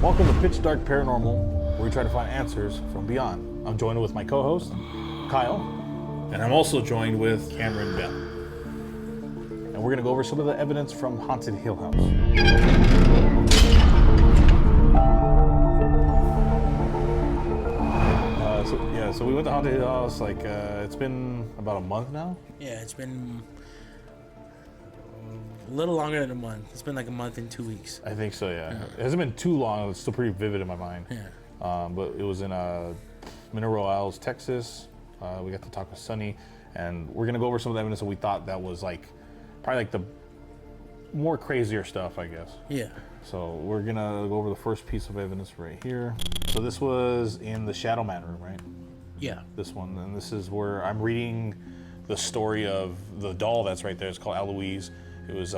Welcome to Pitch Dark Paranormal, where we try to find answers from beyond. I'm joined with my co-host, Kyle, and I'm also joined with Cameron Bell. And we're going to go over some of the evidence from Haunted Hill House. So we went to Haunted Hill House, it's been about a month now? Yeah, it's been a little longer than a month. It's been like a month and 2 weeks. I think so, yeah. It hasn't been too long. It's still pretty vivid in my mind. Yeah. But it was in Mineral Isles, Texas. We got to talk with Sunny, and we're going to go over some of the evidence that we thought that was probably the more crazier stuff, I guess. Yeah. So we're going to go over the first piece of evidence right here. So this was in the Shadow Man room, right? Yeah. This one. And this is where I'm reading the story of the doll that's right there. It's called Eloise. It was,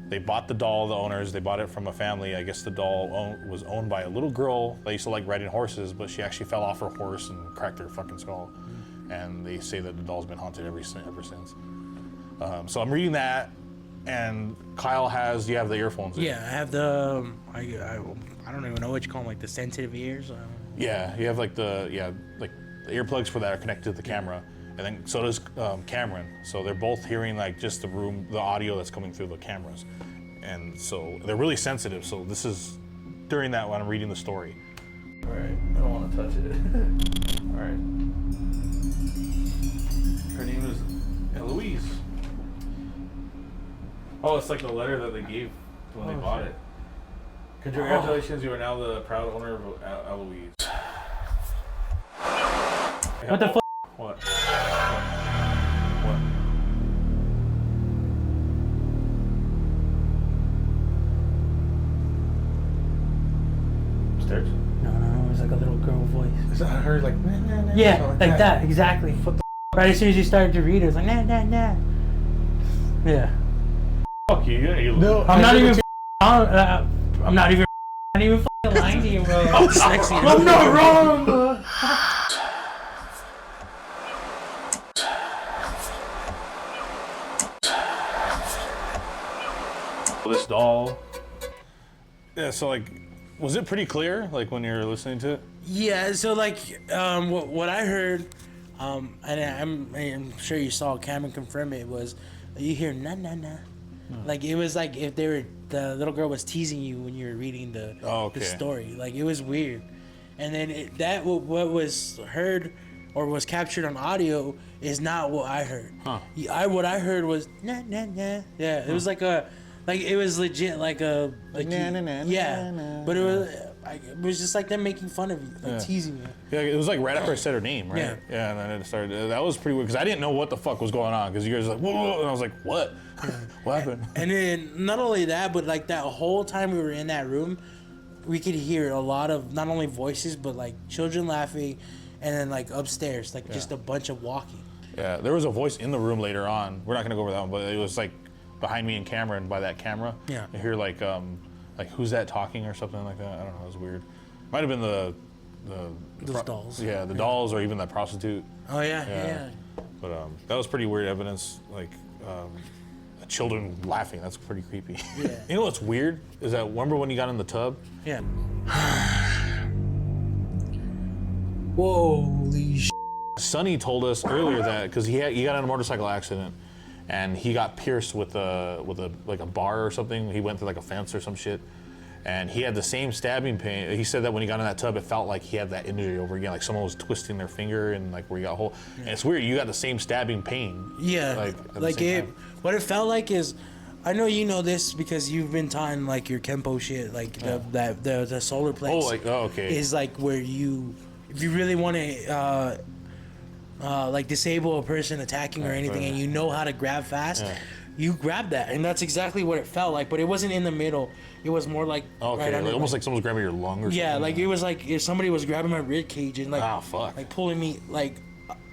they bought the doll, the owners, they bought it from a family. I guess the doll was owned by a little girl that used to like riding horses, but she actually fell off her horse and cracked her fucking skull. And they say that the doll's been haunted ever since. So I'm reading that, and Kyle you have the earphones in. Yeah, I have the, I don't even know what you call them, like the sensitive ears. Yeah, you have the earplugs for that are connected to the camera. And then so does Cameron. So they're both hearing just the audio that's coming through the cameras. And so they're really sensitive. So this is during that when I'm reading the story. All right, I don't want to touch it. All right. Her name is Eloise. Oh, it's like the letter that they gave when they bought it. Congratulations, you are now the proud owner of Eloise. What the fuck? What? Upstairs? No, it was like a little girl voice. Is that her nah, nah, nah, Yeah, like that, exactly. What the Right as soon as you started to read it, it was like, nah, nah, nah. Yeah. fuck you? No, I'm not even lying to you, bro. I'm sexy. I'm not wrong, bro. This doll. Yeah, so was it pretty clear when you were listening to it? Yeah, so what I heard, and I'm sure you saw Cameron confirm it, was you hear nah nah nah. It was like if the little girl was teasing you when you were reading the story. It was weird. And then what was heard or was captured on audio is not what I heard. Huh. What I heard was nah nah nah. Yeah, it was it was legit nah, nah, nah, yeah, nah, but it was just like them making fun of you, teasing you. Yeah, it was right after I said her name, right? Yeah, and then it started. That was pretty weird because I didn't know what the fuck was going on because you guys were like, whoa, and I was like, what? What happened? And then not only that, but that whole time we were in that room, we could hear a lot of not only voices but children laughing, and then upstairs, just a bunch of walking. Yeah, there was a voice in the room later on. We're not gonna go over that one, but it was behind me and Cameron by that camera. Yeah. I hear who's that talking or something like that. I don't know. It was weird. Might have been Those dolls. Yeah, the dolls or even that prostitute. Oh yeah. But that was pretty weird evidence. Children laughing. That's pretty creepy. Yeah. You know what's weird is that remember when you got in the tub? Yeah. Holy shit. Sonny told us earlier that because he got in a motorcycle accident. And he got pierced with a bar or something. He went through a fence or some shit. And he had the same stabbing pain. He said that when he got in that tub, it felt like he had that injury over again. Someone was twisting their finger and where you got a hole. Yeah. And it's weird. You got the same stabbing pain. Yeah. What it felt like is, I know you know this because you've been taught in your Kempo shit, the solar plex. Okay. Is where if you really want to disable a person attacking or anything, and you know how to grab fast, you grab that, and that's exactly what it felt like. But it wasn't in the middle; it was more right under, almost like someone's grabbing your lung or something. Yeah, it was if somebody was grabbing my rib cage and pulling me out.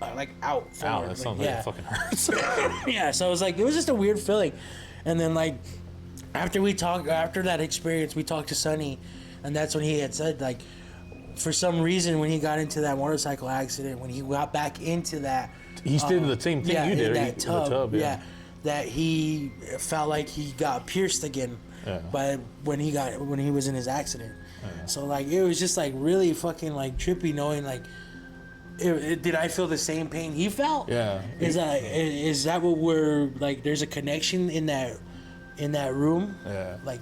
Forward. Ow, that sounds like it fucking hurts. Yeah, so it was just a weird feeling, and then after that experience, we talked to Sonny, and that's when he had said for some reason, when he got into that motorcycle accident, when he got back into that, he did the same thing you did. In that tub, that he felt like he got pierced again by when he was in his accident. So like it was just like really fucking like trippy knowing like did I feel the same pain he felt? Yeah. Is that what we're like? There's a connection in that room. Yeah. Like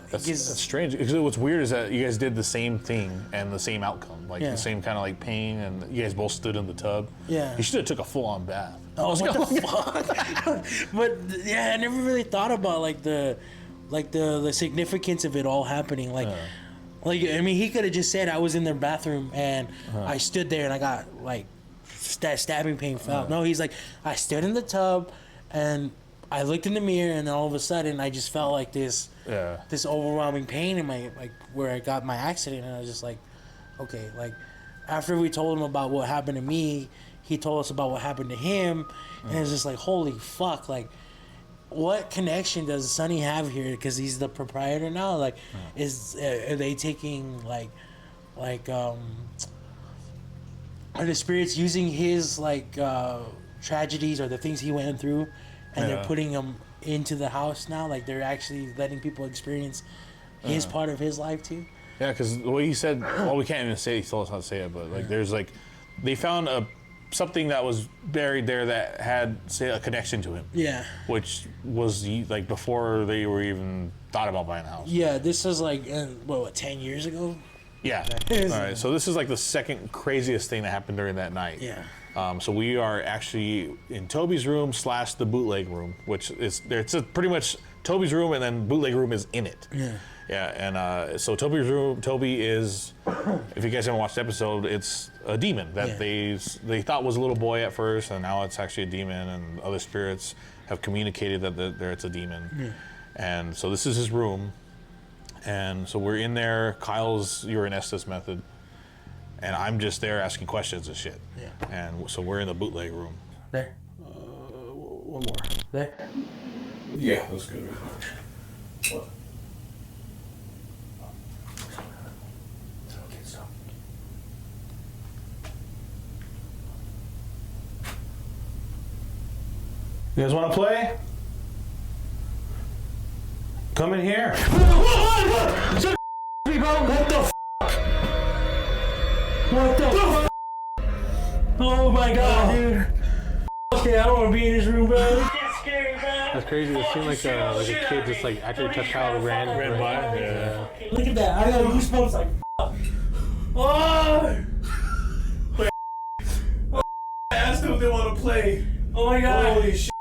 that's strange. Because what's weird is that you guys did the same thing and the same outcome, like the same kind of like pain, and you guys both stood in the tub. Yeah. You should have took a full-on bath. Oh, what the fuck? But yeah, I never really thought about like the significance of it all happening. Like I mean, he could have just said I was in their bathroom and I stood there and I got like that stabbing pain felt. No, he's like I stood in the tub and I looked in the mirror and then all of a sudden I just felt like this overwhelming pain in my like where I got my accident, and I was just like, okay, like after we told him about what happened to me, he told us about what happened to him, and it's just like, holy fuck, like what connection does Sonny have here? Because he's the proprietor now. Like, are they taking are the spirits using his like tragedies or the things he went through, and they're putting them into the house now? Like they're actually letting people experience his part of his life too. Yeah, because the way he said, well, we can't even say it, he told us how to say it, but like there's like, they found something that was buried there that had, say, a connection to him. Yeah. Which was like before they were even thought about buying a house. Yeah, this was like, 10 years ago? Yeah. All right, so this is like the second craziest thing that happened during that night. Yeah. So we are actually in Toby's room / the bootleg room, which is, it's pretty much Toby's room and then bootleg room is in it. Yeah. Yeah, and so Toby's room, Toby is, if you guys haven't watched the episode, it's a demon that they thought was a little boy at first, and now it's actually a demon, and other spirits have communicated that it's a demon. Yeah. And so this is his room, and so we're in there. Kyle's urinaesthesis method, and I'm just there asking questions and shit. Yeah. And so we're in the bootleg room. There. One more. There. Yeah, that's good. What? You guys want to play? Come in here. What the f***? What the f***? Oh my god, dude. Okay, I don't want to be in this room, bro. It's scary, bro. That's crazy. It seemed like a kid just like actually touched Kyle and ran by. Yeah. Look at that. I got goosebumps like f***. Oh! I asked them if they want to play. Oh my god. Holy shit.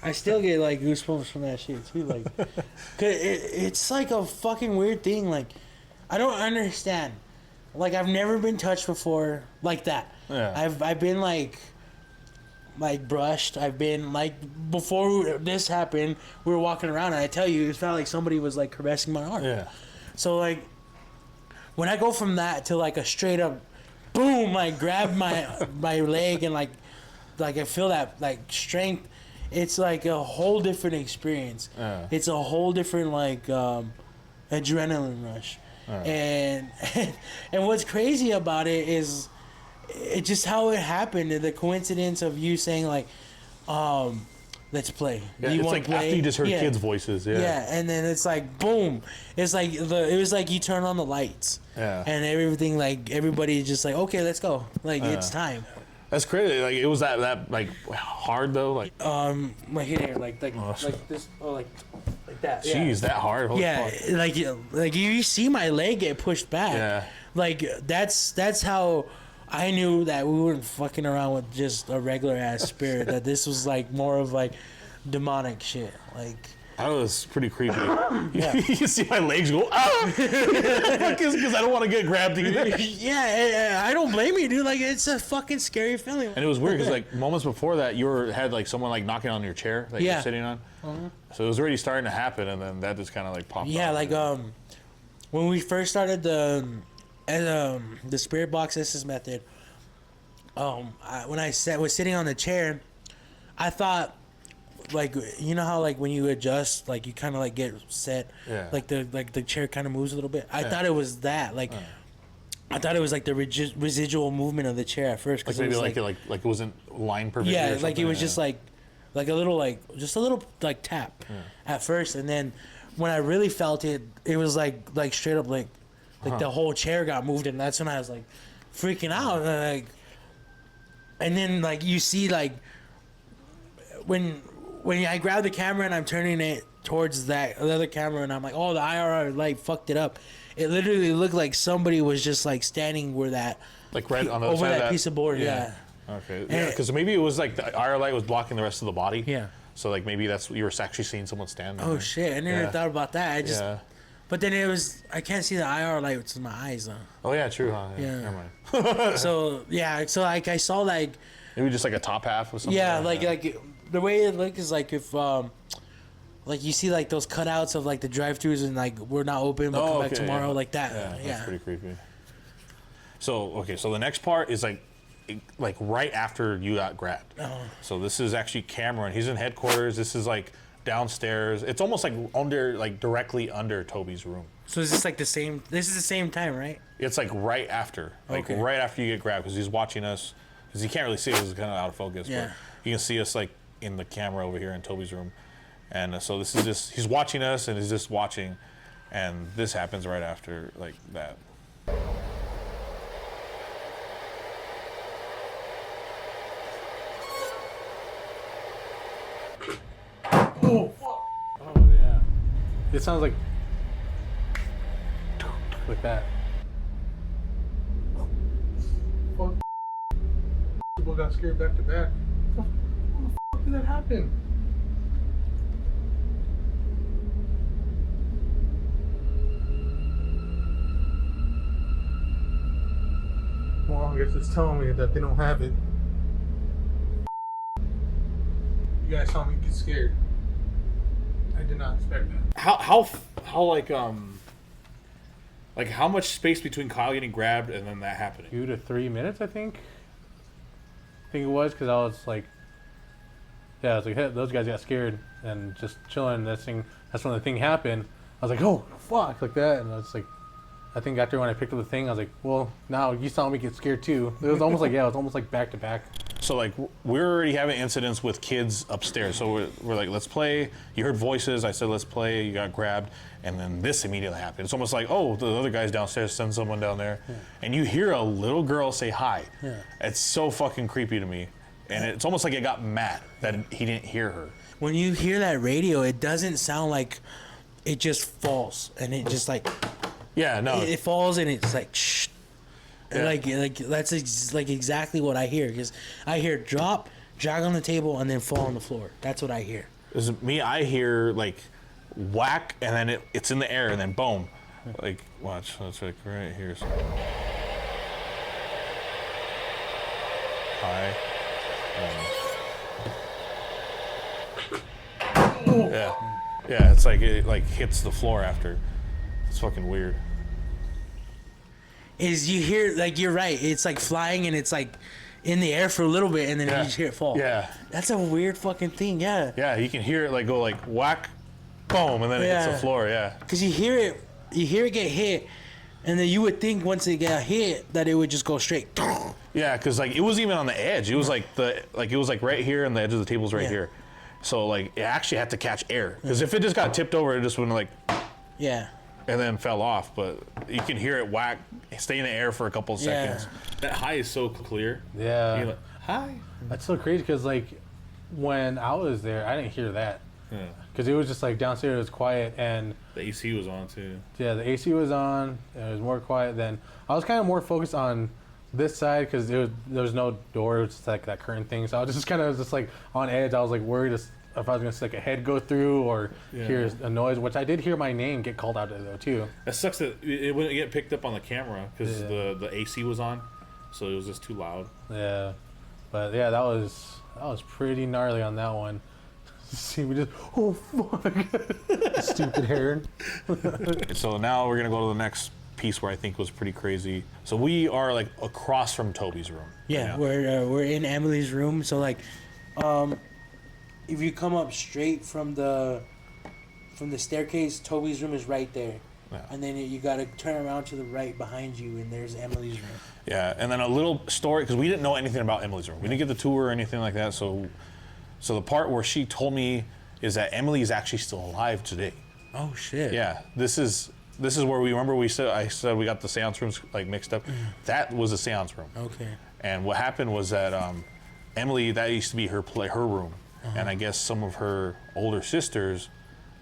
I still get like goosebumps from that shit too. Like, it's like a fucking weird thing. Like, I don't understand. Like, I've never been touched before like that. Yeah. I've been like brushed. I've been like, before this happened, we were walking around and I tell you, it felt like somebody was like caressing my arm. Yeah. So like, when I go from that to like a straight up boom, like grab my leg and like I feel that like strength. It's like a whole different experience. It's a whole different like adrenaline rush. And what's crazy about it is just how it happened, and the coincidence of you saying like, let's play. Yeah, it's like play? After you just heard kids' voices. Yeah. Yeah, and then it's like boom. It's like it was like you turn on the lights. Yeah. And everything, like everybody's just like, okay, let's go. Like it's time. That's crazy. Like it was that like hard though. Like like here, like this, like that. Jeez, that hard. Holy fuck. like you see my leg get pushed back. Yeah. Like that's how I knew that we weren't fucking around with just a regular ass spirit. That this was like more of like demonic shit. Like. That was pretty creepy. Yeah. You see my legs go, ah! Because I don't want to get grabbed either. Yeah, I don't blame you, dude. Like, it's a fucking scary feeling. And it was weird because, like, moments before that, you had, like, someone, like, knocking on your chair that you're sitting on. So it was already starting to happen, and then that just kind of, like, popped up. Yeah, like, when we first started the spirit box SS method, when I was sitting on the chair, I thought, like, you know how like when you adjust, like you kind of like get set, like the chair kind of moves a little bit. I thought it was that. Like I thought it was like the residual movement of the chair at first. Like maybe like it wasn't lined perfectly. Yeah, like it was just like a little tap at first, and then when I really felt it, it was like straight up like the whole chair got moved, and that's when I was like freaking out, and then like you see like when I grab the camera and I'm turning it towards that other camera, and I'm like, oh, the IR light fucked it up. It literally looked like somebody was just like standing where that like right on the over side that of that piece of board. Yeah. Okay. Yeah, because maybe it was like the IR light was blocking the rest of the body. Yeah. So like maybe that's you were actually seeing someone stand there. Oh shit! I never thought about that. I just. Yeah. But then I can't see the IR light with my eyes though. Oh yeah, true, huh? Yeah. Never mind. So like I saw like. Maybe just like a top half or something. Yeah, like the way it looked is like if like you see like those cutouts of like the drive-thrus and like we're not open but come back tomorrow like that. Yeah, that's pretty creepy. So the next part is like right after you got grabbed. Oh. So this is actually Cameron. He's in headquarters. This is like downstairs. It's almost like directly under Toby's room. So is this like the same? This is the same time, right? It's like right after, right after you get grabbed, because he's watching us. Because he can't really see us, it's kind of out of focus. Yeah. But you can see us like in the camera over here in Toby's room, and so this is just he's watching us and he's just watching, and this happens right after like that. Oh yeah. It sounds like that. Fuck. People got scared back to back. How the fuck did that happen? Well, I guess it's telling me that they don't have it. You guys saw me get scared. I did not expect that. How like how much space between Kyle getting grabbed and then that happening? 2 to 3 minutes, I think. I think it was because I was like, I was like, hey, those guys got scared and just chilling. That's when the thing happened. I was like, oh fuck, like that, and I was like, I think after when I picked up the thing, I was like, well, now you saw me get scared too. It was almost like back to back. So like we're already having incidents with kids upstairs. So we're like, let's play. You heard voices. I said, let's play. You got grabbed, and then this immediately happened. It's almost like, oh, the other guy's downstairs. Send someone down there, and you hear a little girl say hi. Yeah. It's so fucking creepy to me, and it's almost like it got mad that he didn't hear her. When you hear that radio, it doesn't sound like it just falls and it just like. Yeah, no. It falls and it's like shh. Yeah. Like that's like exactly what I hear, because I hear drop, drag on the table, and then fall on the floor. That's what I hear. Me, I hear like whack, and then it's in the air, and then boom. Like watch, that's like right here. So. Hi. Yeah, it's like it like hits the floor after. It's fucking weird. Is you hear, like, you're right, it's like flying and it's like in the air for a little bit and then you just hear it fall. Yeah. That's a weird fucking thing, yeah. Yeah, you can hear it like go like whack, boom, and then it hits the floor, yeah. Because you hear it get hit, and then you would think once it got hit that it would just go straight. Yeah, because like it was even on the edge. It was like it was like right here, and the edge of the table's right here. So like it actually had to catch air. Because if it just got tipped over, it just wouldn't like. Yeah. And then fell off, but you can hear it whack, stay in the air for a couple of seconds. That hi is so clear. Yeah. You're like, hi. That's so crazy because like when I was there, I didn't hear that. Yeah. Because it was just like downstairs, it was quiet, and the AC was on too. Yeah, the AC was on. And it was more quiet than I was kind of more focused on this side because there was no door. It was just like that curtain thing. So I was just kind of just like on edge. I was like worried if I was gonna see like a head go through or hear a noise, which I did hear my name get called out though too. That sucks that it wouldn't get picked up on the camera because the AC was on, so it was just too loud. Yeah, but yeah, that was pretty gnarly on that one. See me just fuck, stupid hair. So now we're gonna go to the next piece where I think was pretty crazy. So we are like across from Toby's room. Yeah, right, we're in Emily's room. So like, if you come up straight from the staircase, Toby's room is right there. Yeah. And then you got to turn around to the right behind you, and there's Emily's room. Yeah, and then a little story, because we didn't know anything about Emily's room. We didn't get the tour or anything like that. So the part where she told me is that Emily is actually still alive today. Oh shit. Yeah, this is where I said we got the seance rooms like mixed up. That was a seance room. Okay. And what happened was that Emily, that used to be her room, and I guess some of her older sisters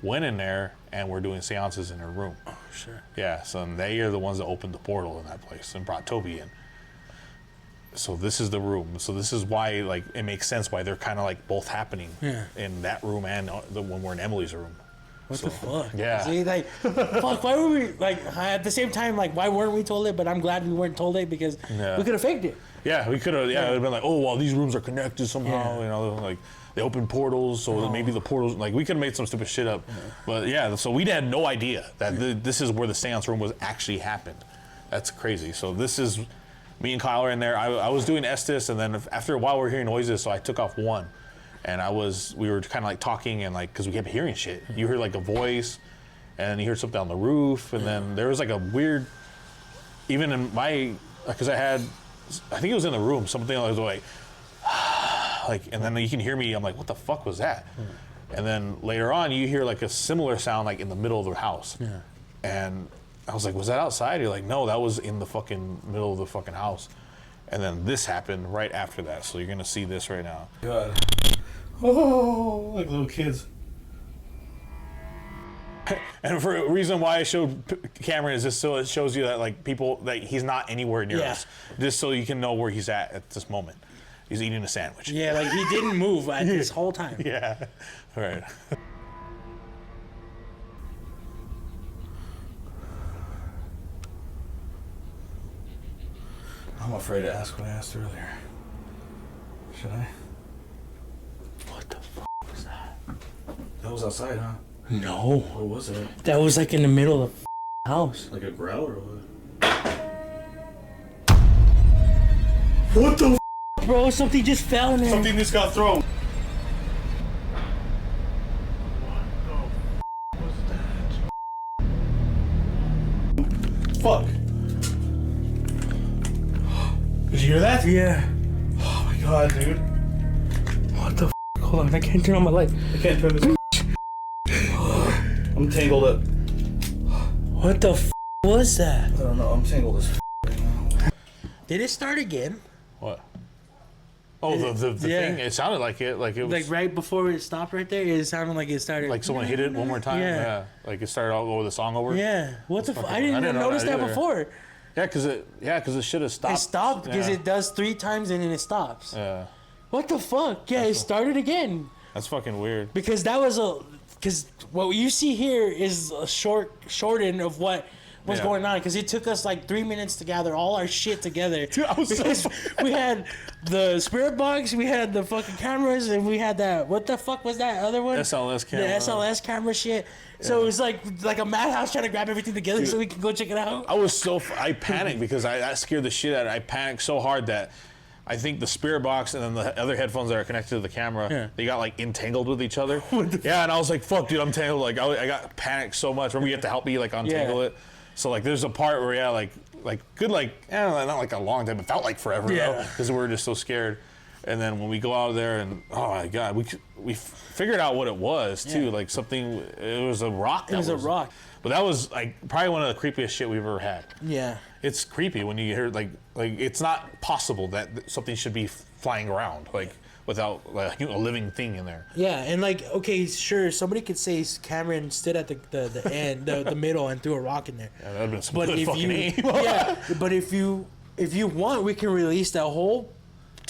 went in there and were doing seances in her room. Oh shit. Yeah, so they are the ones that opened the portal in that place and brought Toby in. So this is the room. So this is why, like, it makes sense why they're kind of like both happening in that room and the one we're in Emily's room. What the fuck? Yeah. See, like, fuck, why were we, like, at the same time, like, why weren't we told it? But I'm glad we weren't told it because we could have faked it. Yeah, we could have, it would have been like, oh, well, these rooms are connected somehow, you know, like, they open portals, so maybe the portals, like, we could have made some stupid shit up. But yeah, so we had no idea that this is where the seance room was actually happened. That's crazy. So this is, me and Kyle are in there. I was doing Estes, and then after a while we were hearing noises, so I took off one. And we were kind of like talking, and like, because we kept hearing shit. You heard like a voice, and you heard something on the roof, and then there was like a weird, even in my, because I think it was in the room, something was like, and then you can hear me, I'm like, what the fuck was that? And then later on, you hear like a similar sound like in the middle of the house. Yeah. And I was like, was that outside? You're like, no, that was in the fucking middle of the fucking house. And then this happened right after that, so you're gonna see this right now. God. Oh, like little kids. And for a reason why I showed Cameron is just so it shows you that like people, that he's not anywhere near us. Just so you can know where he's at this moment. He's eating a sandwich. Yeah, like he didn't move this whole time. Yeah, all right. I'm afraid to ask what I asked earlier. Should I? What the fuck was that? That was outside, huh? No. What was it? That was like in the middle of the house. Like a growl or what? What the Bro, something just fell in there. Something just got thrown. Fuck. Did you hear that? Yeah. Oh my god, dude. What the Hold on, I can't turn on my light. I can't turn this. I'm tangled up. What the was that? I don't know, I'm tangled as right now. Did it start again? What? Oh, the thing, it sounded like it was... Like right before it stopped right there, it sounded like it started... Like someone hit it one more time? Yeah. Like it started all over the song over? Yeah. What the I didn't even notice that before. Yeah, because it should have stopped. It stopped because it does 3 times and then it stops. Yeah. What the fuck? Yeah, it started again. That's fucking weird. Because that was because what you see here is a shorten of what was going on. Because it took us like 3 minutes to gather all our shit together. Dude, I was because we had the spirit box, we had the fucking cameras, and we had that. What the fuck was that other one? SLS camera. The SLS camera shit. Yeah. So it was like a madhouse trying to grab everything together so we could go check it out. I panicked because that scared the shit out of me. I panicked so hard that I think the spirit box and then the other headphones that are connected to the camera, they got like entangled with each other. Yeah, and I was like, fuck, dude, I'm tangled. Like, I got panicked so much. Remember, you have to help me like untangle it. So like, there's a part where good like, not like a long time, it felt like forever though, because we were just so scared. And then when we go out there and oh my god, we figured out what it was too, like something. It was a rock. It was a rock. But that was like probably one of the creepiest shit we've ever had. Yeah. It's creepy when you hear like it's not possible that something should be flying around like without like a living thing in there. Yeah, and like okay, sure, somebody could say Cameron stood at the end, the middle, and threw a rock in there. Yeah, that'd been some good fucking aim. But if you want, we can release that whole.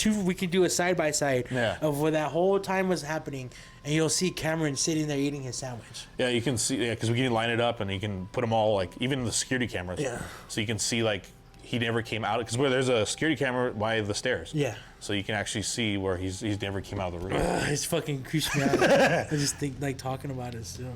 We could do a side by side of where that whole time was happening, and you'll see Cameron sitting there eating his sandwich. Yeah, you can see because we can line it up and you can put them all like even the security cameras. Yeah. So you can see like he never came out because where there's a security camera by the stairs. Yeah. So you can actually see where he's never came out of the room. It's fucking creeps me out. I just think like talking about it still.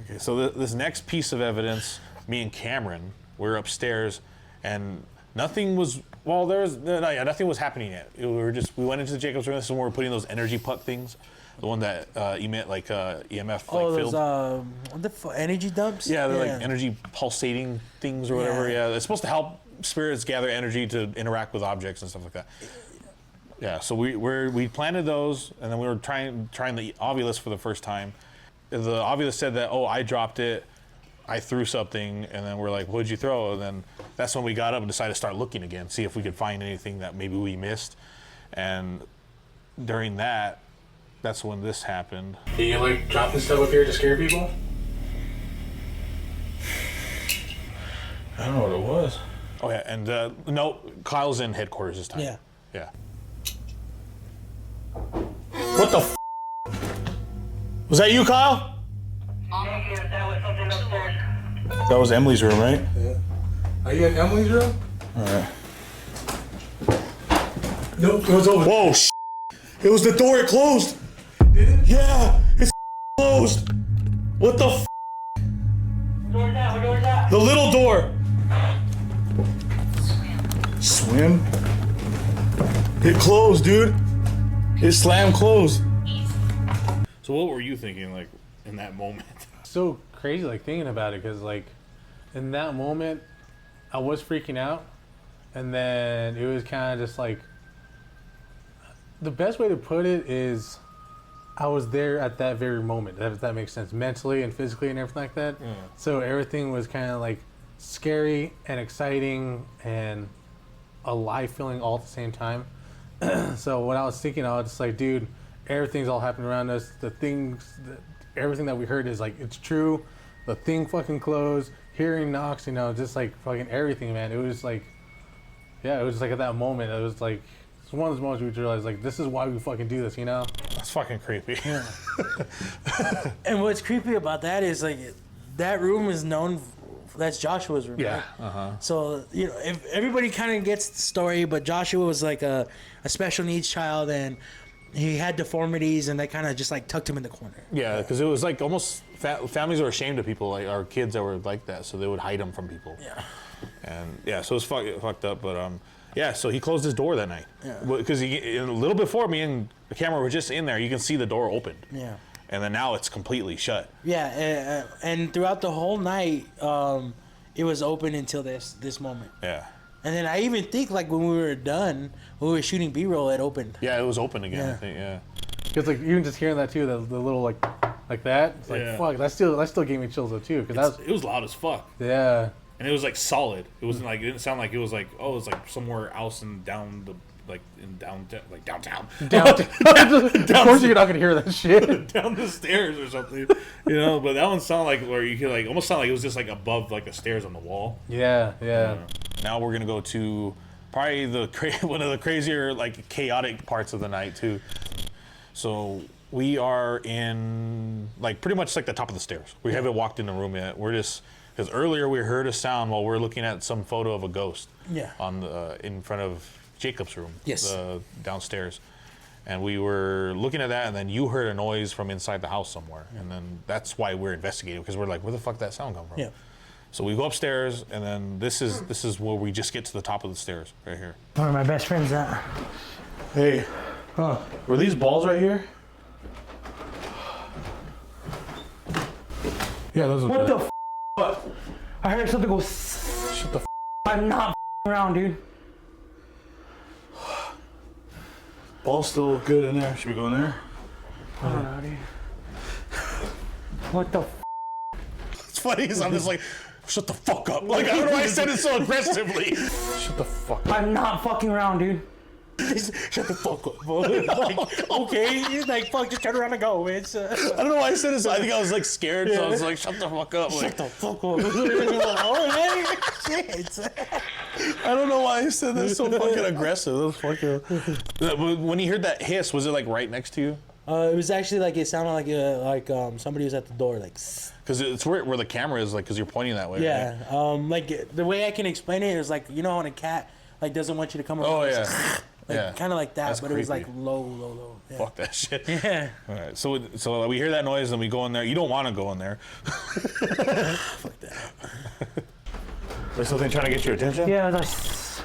Okay, so this next piece of evidence, me and Cameron, we're upstairs, and nothing was. Well, nothing was happening yet. We went into the Jacob's room. This is when we were putting those energy puck things the one that emit like EMF Oh, like those field. what the energy dumps? Yeah, they're like energy pulsating things or whatever. Yeah. Yeah, it's supposed to help spirits gather energy to interact with objects and stuff like that. Yeah, so we planted those, and then we were trying the Ovilus for the first time. The Ovilus said that, oh, I dropped it, I threw something, and then we're like, what'd you throw? And then that's when we got up and decided to start looking again, see if we could find anything that maybe we missed. And during that's when this happened. Can you like drop this stuff up here to scare people? I don't know what it was. Oh yeah, and no, Kyle's in headquarters this time. Yeah. Yeah. What the f? Was that you, Kyle? That was Emily's room, right? Yeah. Are you in Emily's room? Alright. Nope, it was over. Whoa, it was the door, it closed. Did it? Yeah, it's closed. What the f? Door's that? What door's that? The little door. Swim? It closed, dude. It slammed closed. So what were you thinking, like, in that moment? So crazy, like thinking about it, because like in that moment, I was freaking out, and then it was kind of just like the best way to put it is I was there at that very moment. If that makes sense, mentally and physically and everything like that. Yeah. So everything was kind of like scary and exciting and alive feeling all at the same time. So when I was thinking, I was just like, dude, everything's all happening around us. Everything that we heard is like, it's true. The thing fucking closed. Hearing knocks, you know, just like fucking everything, man. It was just like, yeah, it was just like at that moment, it was like, it's one of those moments we realized like, this is why we fucking do this, you know? That's fucking creepy. Yeah. And what's creepy about that is like that room is known. That's Joshua's room. Yeah. Right? Uh-huh. So you know, if everybody kind of gets the story, but Joshua was like a special needs child, and he had deformities, and they kind of just like tucked him in the corner. Yeah, because it was like almost families were ashamed of people, like our kids that were like that, so they would hide them from people. Yeah. And yeah, so it was fucked up, but yeah, so he closed his door that night. Yeah. Because a little before me and the camera were just in there, you can see the door opened. Yeah. And then now it's completely shut. Yeah, and throughout the whole night, it was open until this moment. Yeah. And then I even think like when we were done, when we were shooting B-roll, it opened. Yeah, it was open again. Yeah. I think. Yeah. Because like even just hearing that too, the little like that, it's like Yeah. fuck, that still gave me chills though too. Because It was loud as fuck, yeah. and it was like solid. It wasn't like, it didn't sound like it was like, oh, it was like somewhere else and down the downtown. Of course you're not gonna hear that shit. Down the stairs or something, you know. But that one sounded like where you could like almost sound like it was just like above like the stairs on the wall. Yeah. Now we're gonna go to probably one of the crazier, like chaotic parts of the night too. So we are in like pretty much like the top of the stairs. We haven't walked in the room yet. We're just, because earlier we heard a sound while we're looking at some photo of a ghost. Yeah. On the in front of Jacob's room. Yes. Downstairs. And we were looking at that, and then you heard a noise from inside the house somewhere. And then that's why we're investigating, because we're like, where the fuck did that sound come from? Yeah. So we go upstairs, and then this is where we just get to the top of the stairs, right here. One of my best friends at. Hey, were these balls right here? Yeah, those What the f? I heard something go. Shut the f. I'm not around, dude. Ball's still good in there. Should we go in there? I don't know, dude. What the f? It's funny, because I'm just like, shut the fuck up. Like, I don't know why I said it so aggressively. Shut the fuck up. I'm not fucking around, dude. Shut the fuck up. Like, okay, he's like, fuck, just turn around and go. It's I don't know why I said it so. I think I was like scared, so I was like, shut the fuck up. Like, shut the fuck up. All right, shit. I don't know why I said that so fucking aggressive. That was fucking. When you heard that hiss, was it like right next to you? It was actually like, it sounded like somebody was at the door, like. Because it's where the camera is, like, because you're pointing that way. Yeah. Right? Like the way I can explain it is like, you know when a cat like doesn't want you to come around. Oh, it's yeah. like, Yeah. kind of like that, That's but it was like creepy. low. Yeah. Fuck that shit. Yeah. All right, so we hear that noise and we go in there. You don't want to go in there. Fuck that. There's something trying to get your attention? Yeah, that's.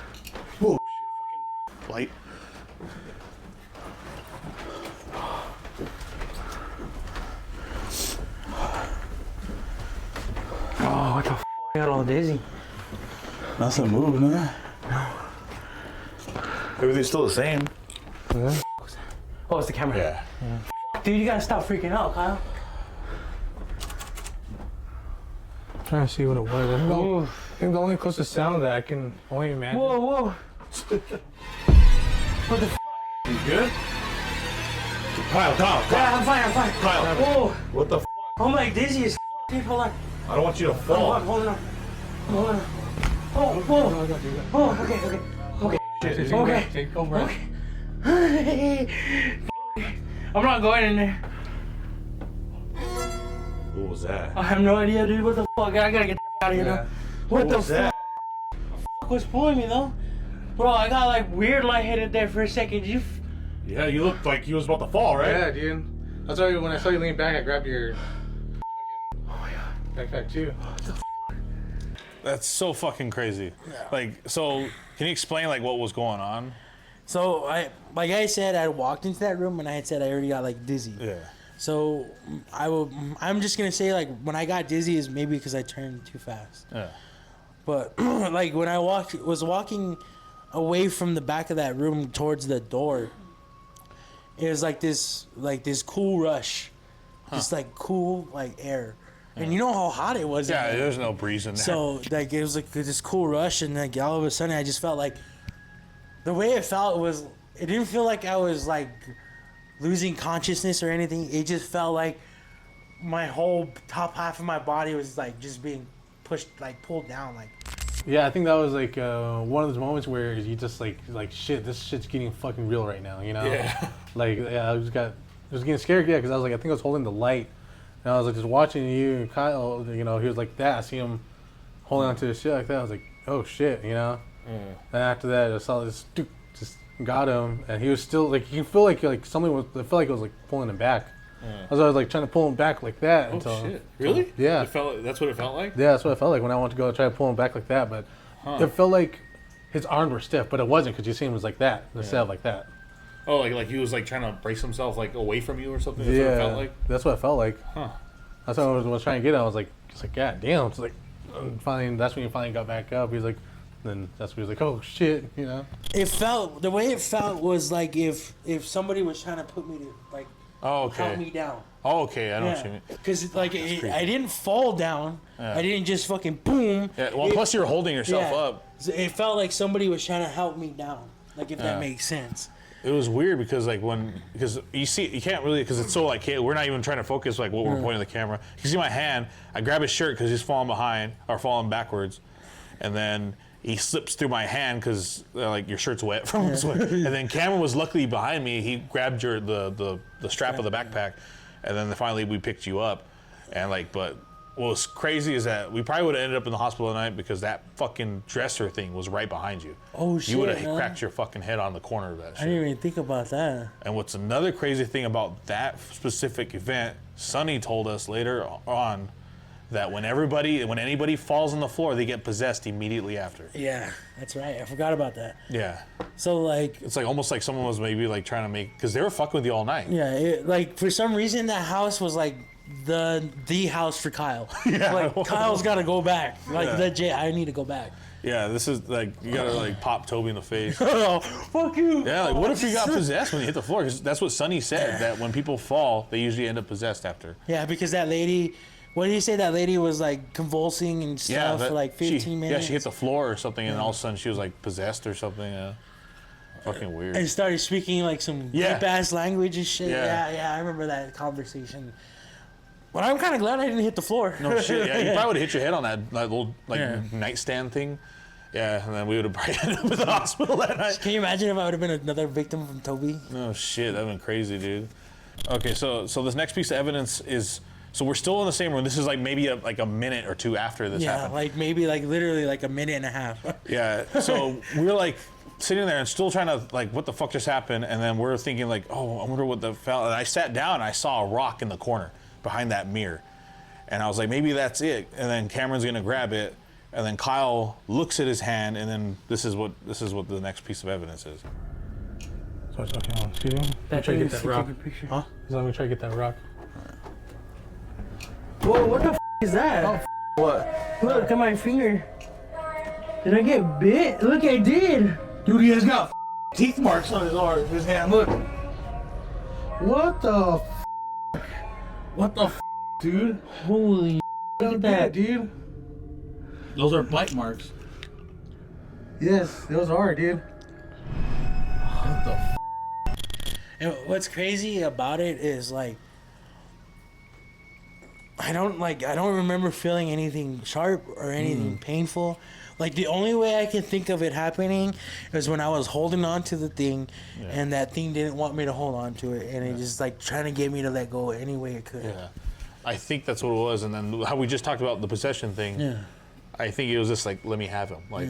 Light. got all dizzy. Nothing moved, man. No. Everything's still the same. Oh, it's the camera. Yeah. Dude, you gotta stop freaking out, Kyle. I'm trying to see what it was. I think the only closest sound that I can only imagine. Whoa, whoa. What the You good? Kyle. Yeah, I'm fine. Kyle. Whoa. What the I'm like dizzy as dude, hold on. I don't want you to fall. Hold on. Oh, whoa. Oh, okay. Shit, Okay. Take a breath. I'm not going in there. What was that? I have no idea, dude. What the fuck? I gotta get out of here now. What the was that? fuck was pulling me though? Bro, I got like weird lightheaded there for a second. Yeah, you looked like you was about to fall, right? Yeah, dude. That's why when I saw you lean back, I grabbed your backpack too. That's so fucking crazy. Like, so can you explain like what was going on? So like I said, I walked into that room and I had said I already got like dizzy. Yeah. So I'm just gonna say like when I got dizzy is maybe because I turned too fast. Yeah. But like when I was walking away from the back of that room towards the door, it was like this cool rush, just like cool like air, and you know how hot it was. Yeah, in there. there's no breeze in there. So like it was like this cool rush, and like all of a sudden I just felt like the way it felt was it didn't feel like I was like losing consciousness or anything. It just felt like my whole top half of my body was like just being pushed, like pulled down, like. Yeah, I think that was like one of those moments where you just like shit, this shit's getting fucking real right now, you know? Yeah. Like, yeah, I was getting scared, yeah, because I was like, I think I was holding the light, and I was like just watching you and Kyle, you know, he was like that. I see him holding onto the shit like that. I was like, oh shit, you know? And after that, I saw this, just got him, and he was still like, you can feel like something was, it felt like it was like pulling him back. I was like trying to pull him back like that. Oh shit! Really? Yeah. That's what it felt like. Yeah, that's what I felt like when I wanted to go try to pull him back like that. But it felt like his arms were stiff, but it wasn't because you see him was like that instead of like that. Oh, like he was like trying to brace himself like away from you or something. That's what it felt like. That's what it felt like. Huh. That's what I was trying to get at. I was like, God damn. It's like, finally, that's when he finally got back up. He's like, then that's when he was like, oh shit, you know. The way it felt was like if somebody was trying to put me to like Oh, count okay. me down. Oh, okay. I know what you Yeah, mean. because like creepy. I didn't fall down. Yeah. I didn't just fucking boom. Yeah. Well, plus you're holding yourself up. So it felt like somebody was trying to help me down. Like if Yeah. that makes sense. It was weird because like because you see you can't really because it's so like we're not even trying to focus like what we're pointing the camera. You see my hand. I grab his shirt because he's falling behind or falling backwards, and then he slips through my hand because like your shirt's wet from the sweat. And then Cameron was luckily behind me. He grabbed the strap of the backpack, and then finally we picked you up. And like, but what was crazy is that we probably would have ended up in the hospital tonight because that fucking dresser thing was right behind you. Oh shit! You would have man. cracked your fucking head on the corner of that I shit. didn't even think about that. And what's another crazy thing about that specific event, Sonny told us later on that when anybody falls on the floor, they get possessed immediately after. Yeah, that's right. I forgot about that. Yeah. So like, It's like almost like someone was maybe like trying to make, because they were fucking with you all night. yeah, like for some reason that house was like the house for Kyle. Yeah, like it was. Kyle's got to go back. Like Yeah. legit, I need to go back. Yeah, this is like, you gotta like pop Toby in the face. Oh, fuck you. Yeah, like what if you got possessed when you hit the floor? Because that's what Sonny said, that when people fall, they usually end up possessed after. Yeah, because that lady, what did he say? That lady was like convulsing and stuff for like 15 minutes. Yeah, she hit the floor or something, and all of a sudden she was like possessed or something. Yeah. Fucking weird. And started speaking like some Yeah. deep ass language and shit. Yeah. Yeah, I remember that conversation. But I'm kind of glad I didn't hit the floor. No shit. Yeah, you probably would have hit your head on that little like Yeah. nightstand thing. Yeah, and then we would have probably ended up in the hospital that night. Can you imagine if I would have been another victim from Toby? Oh shit, that'd been crazy, dude. Okay, so this next piece of evidence is, so we're still in the same room. This is like maybe a minute or two after this Yeah, happened. like maybe like literally like a minute and a half. Yeah, so we're like sitting there and still trying to like, what the fuck just happened? And then we're thinking like, oh, I wonder what the fell. And I sat down and I saw a rock in the corner behind that mirror. And I was like, maybe that's it. And then Cameron's gonna grab it. And then Kyle looks at his hand, and then this is what the next piece of evidence is. So it's okay. Excuse me. I'm trying to get that rock. Huh? He's let me try to get that rock. Whoa, what the f is that? Oh, What? Look at my finger. Did I get bit? Look, I did. Dude, he has got teeth marks on his arm, his hand. Look. What the? What the, dude? Holy. Look at that, dude. Those are bite marks. Yes, those are, dude. What the? And what's crazy about it is like I don't remember feeling anything sharp or anything painful. Like the only way I can think of it happening is when I was holding on to the thing and that thing didn't want me to hold on to it and it just like trying to get me to let go any way it could. Yeah. I think that's what it was. And then how we just talked about the possession thing. Yeah. I think it was just like, let me have him. Like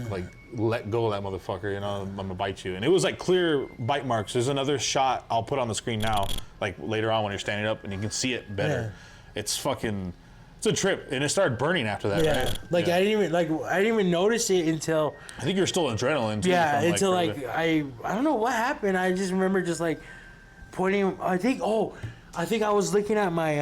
let go of that motherfucker, you know, I'm gonna bite you. And it was like clear bite marks. There's another shot I'll put on the screen now, like later on when you're standing up and you can see it better. Yeah. It's a trip. And it started burning after that, right? Like I didn't even notice it until I think you're still adrenaline too. yeah, from, until I don't know what happened. I just remember just like pointing I think I was looking at my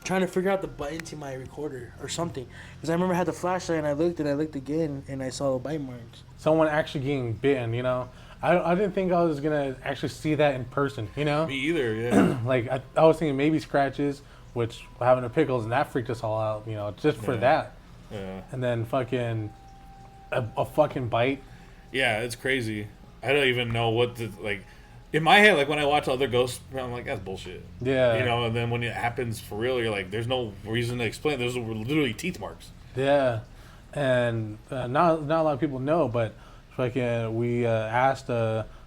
trying to figure out the button to my recorder or something. Because I remember I had the flashlight and I looked again and I saw the bite marks. Someone actually getting bitten, you know? I didn't think I was going to actually see that in person, you know? Me either, yeah. Like, I was thinking maybe scratches, which having the pickles, and that freaked us all out, you know, just for that. Yeah. And then fucking, a fucking bite. Yeah, it's crazy. I don't even know what to, like, in my head, like when I watch other ghosts, I'm like, that's bullshit. Yeah. You know, and then when it happens for real, you're like, there's no reason to explain. There's literally teeth marks. Yeah. And not a lot of people know, but fucking we asked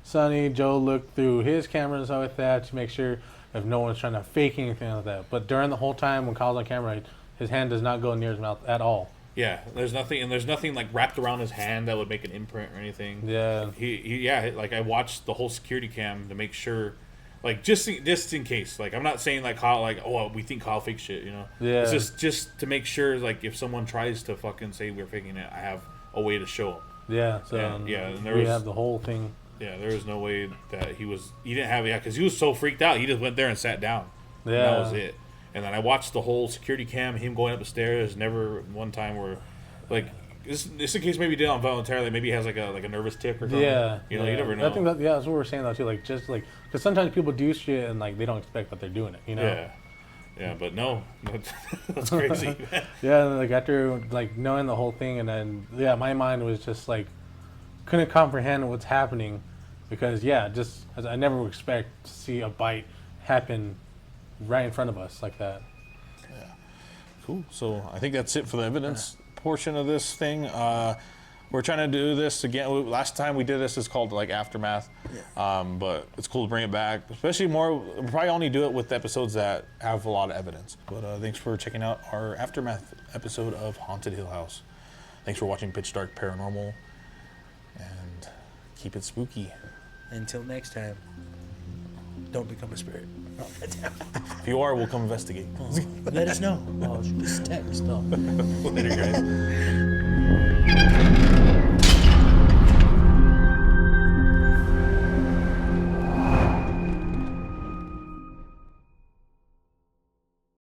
Sonny, Joe looked through his camera and stuff like that to make sure if no one's trying to fake anything like that. But during the whole time when Kyle's on camera, his hand does not go near his mouth at all. Yeah, there's nothing like wrapped around his hand that would make an imprint or anything. Yeah. He like I watched the whole security cam to make sure, like just in case. Like I'm not saying like Kyle, like we think Kyle fakes shit, you know. Yeah. It's just to make sure, like if someone tries to fucking say we're faking it, I have a way to show them. Yeah. So and we have the whole thing. Yeah, there was no way that he didn't have because he was so freaked out. He just went there and sat down. Yeah. And that was it. And then I watched the whole security cam, him going up the stairs. Never one time where, like, this in case maybe he did it involuntarily. Maybe he has like a nervous tick or something. Yeah, you know, you never know. I think that's what we're saying though too. Like just like because sometimes people do shit and like they don't expect that they're doing it. You know. Yeah, but no, that's crazy. Yeah, and like after like knowing the whole thing, and then my mind was just like couldn't comprehend what's happening because just as I never would expect to see a bite happen right in front of us like that. Yeah. Cool. So I think that's it for the evidence portion of this thing. We're trying to do this again. Last time we did this is called like Aftermath. Yeah. But it's cool to bring it back, especially more. We'll probably only do it with episodes that have a lot of evidence. But thanks for checking out our Aftermath episode of Haunted Hill House. Thanks for watching Pitch Dark Paranormal, and keep it spooky. Until next time, don't become a spirit. Oh, if you are, we'll come investigate. Let us know. Just text. Later, guys.